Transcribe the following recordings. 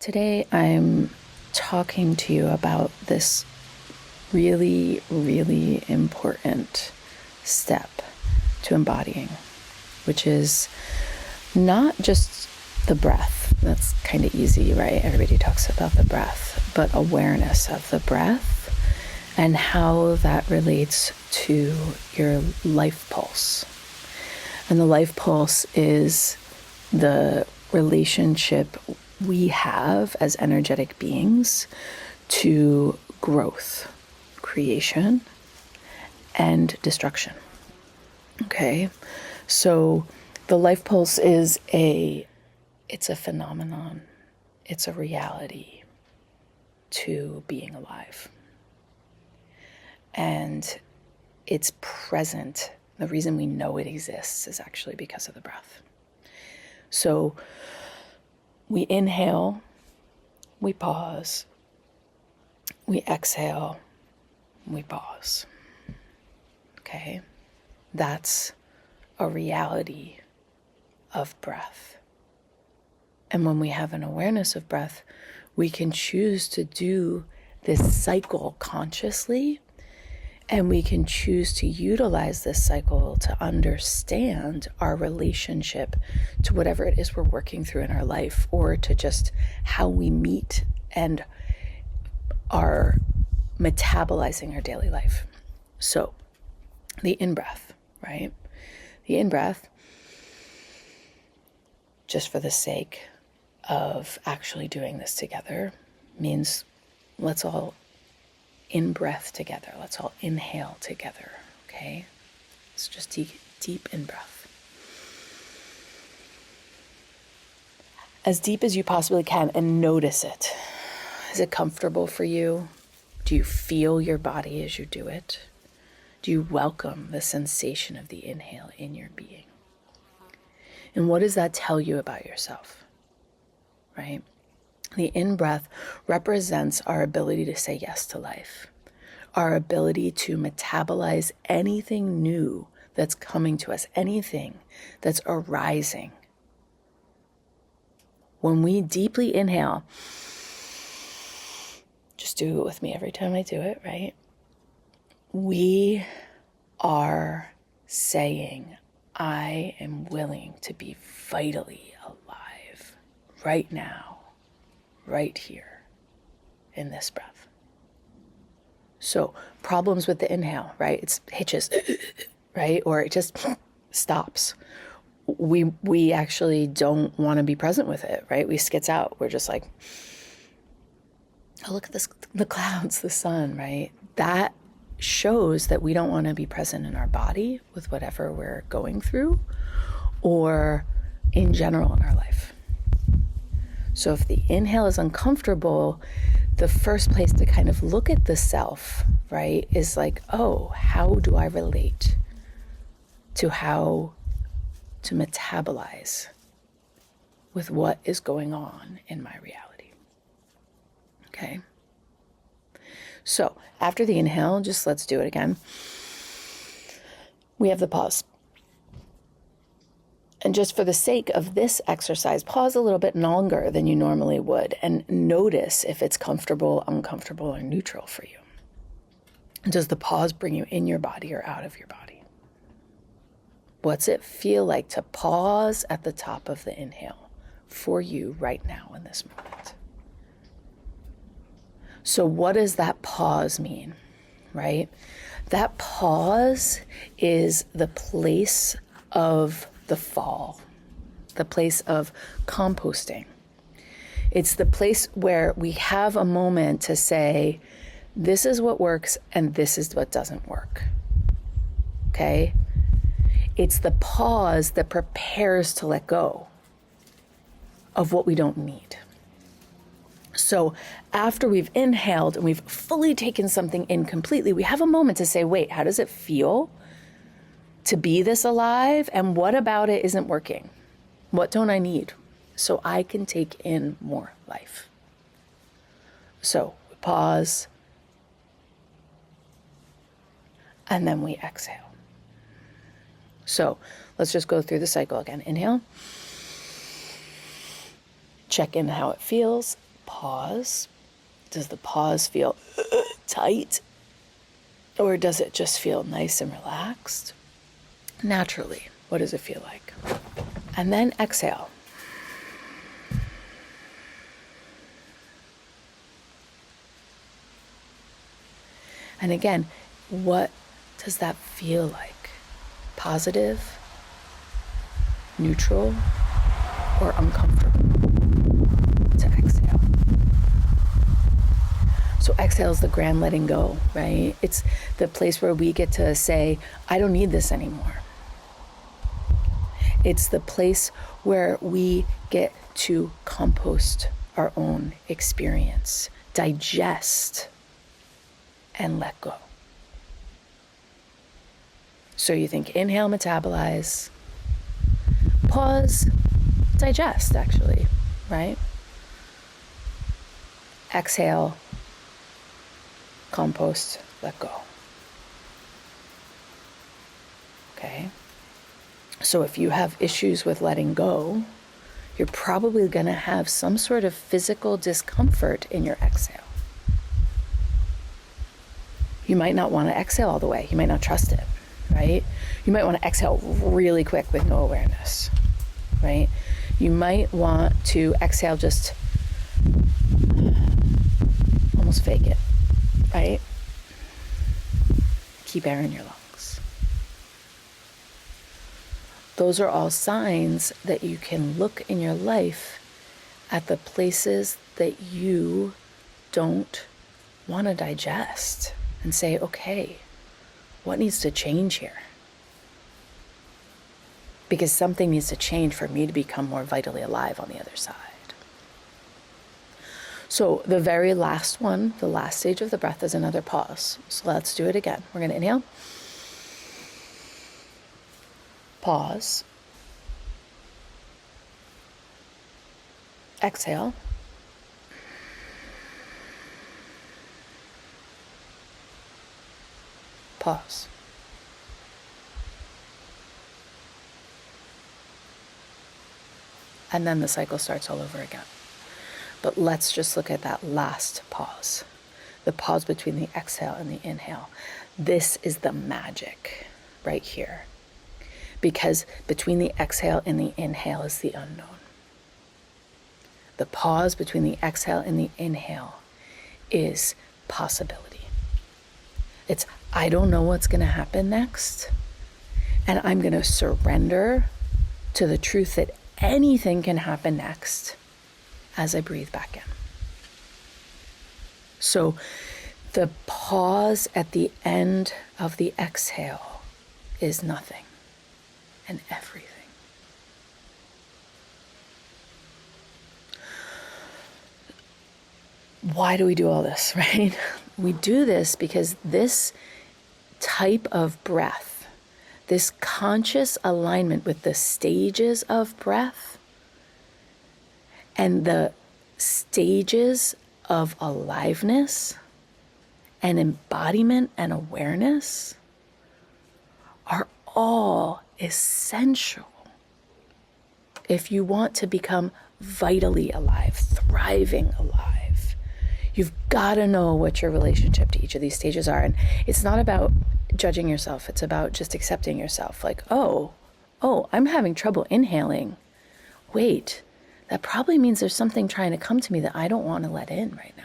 Today I'm talking to you about this really, really important step to embodying, which is not just the breath. That's kind of easy, right? Everybody talks about the breath, but awareness of the breath and how that relates to your life pulse. And the life pulse is the relationship we have as energetic beings to growth, creation, and destruction. Okay, so the life pulse is it's a phenomenon, it's a reality to being alive. And it's present. The reason we know it exists is actually because of the breath. So we inhale, we pause, we exhale, we pause. Okay? That's a reality of breath. And when we have an awareness of breath, we can choose to do this cycle consciously, and we can choose to utilize this cycle to understand our relationship to whatever it is we're working through in our life, or to just how we meet and are metabolizing our daily life. So the in-breath, right? The in-breath, just for the sake of actually doing this together, means let's all in-breath together. Let's all inhale together, okay? It's just deep in-breath. As deep as you possibly can, and notice it. Is it comfortable for you? Do you feel your body as you do it? Do you welcome the sensation of the inhale in your being? And what does that tell you about yourself, right? The in-breath represents our ability to say yes to life, our ability to metabolize anything new that's coming to us, anything that's arising. When we deeply inhale, just do it with me every time I do it, right? We are saying, I am willing to be vitally alive right now, right here in this breath. So problems with the inhale, right? It's hitches, right? Or it just stops. We actually don't want to be present with it, right? We skits out. We're just like, oh, look at this, the clouds, the sun, right? That shows that we don't want to be present in our body with whatever we're going through, or in general in our life. So if the inhale is uncomfortable, the first place to kind of look at the self, right, is like, oh, how do I relate to how to metabolize with what is going on in my reality? Okay. So after the inhale, just let's do it again. We have the pause. And just for the sake of this exercise, pause a little bit longer than you normally would and notice if it's comfortable, uncomfortable, or neutral for you. Does the pause bring you in your body or out of your body? What's it feel like to pause at the top of the inhale for you right now in this moment? So what does that pause mean, right? That pause is the place of the fall, the place of composting. It's the place where we have a moment to say, this is what works and this is what doesn't work. Okay? It's the pause that prepares to let go of what we don't need. So after we've inhaled and we've fully taken something in completely, we have a moment to say, wait, how does it feel to be this alive? And what about it isn't working? What don't I need so I can take in more life? So we pause, and then we exhale. So let's just go through the cycle again. Inhale. Check in how it feels. pause? Does the pause feel tight? Or does it just feel nice and relaxed? Naturally, what does it feel like? And then exhale. And again, what does that feel like? Positive, neutral, or uncomfortable to exhale? So exhale is the grand letting go, right? It's the place where we get to say, I don't need this anymore. It's the place where we get to compost our own experience, digest, and let go. So you think inhale, metabolize, pause, digest, actually, right? Exhale, compost, let go. Okay? So if you have issues with letting go, you're probably going to have some sort of physical discomfort in your exhale. You might not want to exhale all the way. You might not trust it, right? You might want to exhale really quick with no awareness, right? You might want to exhale just almost fake it, right? Keep air in your lungs. Those are all signs that you can look in your life at the places that you don't want to digest and say, okay, what needs to change here? Because something needs to change for me to become more vitally alive on the other side. So the very last one, the last stage of the breath is another pause. So let's do it again. We're going to inhale. Pause. Exhale. Pause. And then the cycle starts all over again. But let's just look at that last pause. The pause between the exhale and the inhale. This is the magic right here. Because between the exhale and the inhale is the unknown. The pause between the exhale and the inhale is possibility. It's, I don't know what's going to happen next, and I'm going to surrender to the truth that anything can happen next as I breathe back in. So the pause at the end of the exhale is nothing and everything. Why do we do all this, right? We do this because this type of breath, this conscious alignment with the stages of breath and the stages of aliveness and embodiment and awareness are all essential if you want to become vitally alive, thriving alive. You've got to know what your relationship to each of these stages are. And it's not about judging yourself. It's about just accepting yourself. Like, oh, I'm having trouble inhaling. Wait, that probably means there's something trying to come to me that I don't want to let in right now.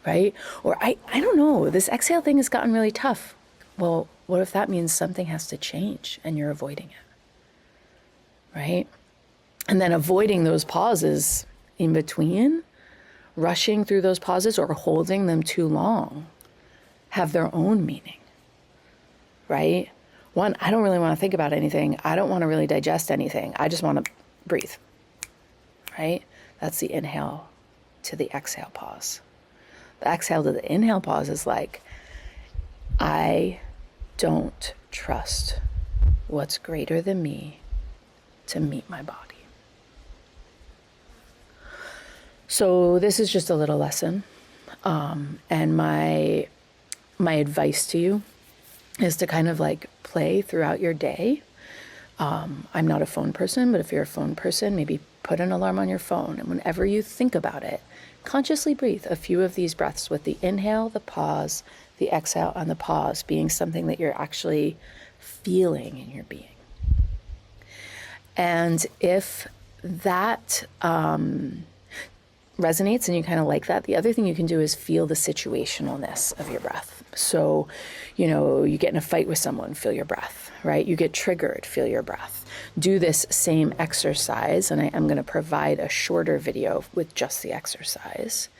Right? Or I don't know, this exhale thing has gotten really tough. Well, what if that means something has to change and you're avoiding it? Right? And then avoiding those pauses in between, rushing through those pauses or holding them too long have their own meaning, right? One, I don't really want to think about anything. I don't want to really digest anything. I just want to breathe, right? That's the inhale to the exhale pause. The exhale to the inhale pause is like, I don't trust what's greater than me to meet my body. So this is just a little lesson. And my advice to you is to kind of like play throughout your day I'm not a phone person, but if you're a phone person, maybe put an alarm on your phone. And whenever you think about it, consciously breathe a few of these breaths with the inhale, the pause, the exhale, and the pause being something that you're actually feeling in your being. And if that resonates and you kind of like that, the other thing you can do is feel the situationalness of your breath. So, you get in a fight with someone, feel your breath, right? You get triggered, feel your breath. Do this same exercise, and I am going to provide a shorter video with just the exercise.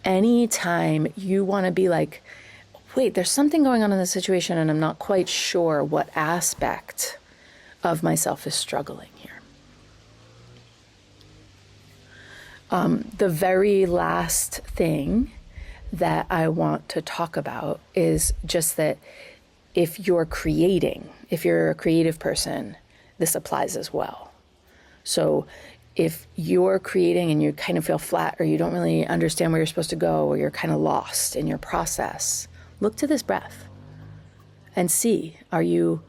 Anytime you want to be like, wait, there's something going on in the situation and I'm not quite sure what aspect of myself is struggling here. The very last thing that I want to talk about is just that if you're a creative person, this applies as well. So if you're creating and you kind of feel flat or you don't really understand where you're supposed to go or you're kind of lost in your process, look to this breath and see, are you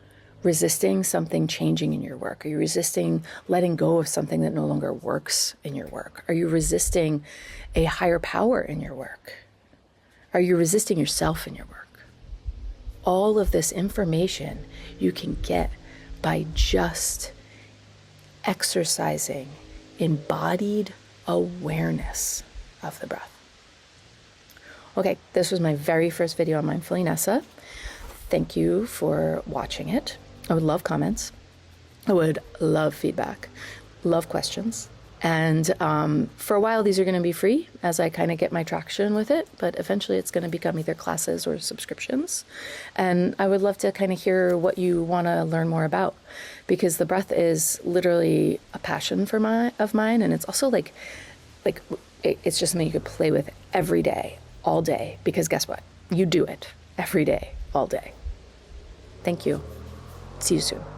resisting something changing in your work? Are you resisting letting go of something that no longer works in your work? Are you resisting a higher power in your work? Are you resisting yourself in your work? All of this information you can get by just exercising embodied awareness of the breath. Okay, this was my very first video on Mindfully Nessa. Thank you for watching it. I would love comments. I would love feedback, love questions. And for a while, these are going to be free as I kind of get my traction with it. But eventually, it's going to become either classes or subscriptions. And I would love to kind of hear what you want to learn more about, because the breath is literally a passion of mine. And it's also like it's just something you could play with every day, all day. Because guess what? You do it every day, all day. Thank you. See you soon.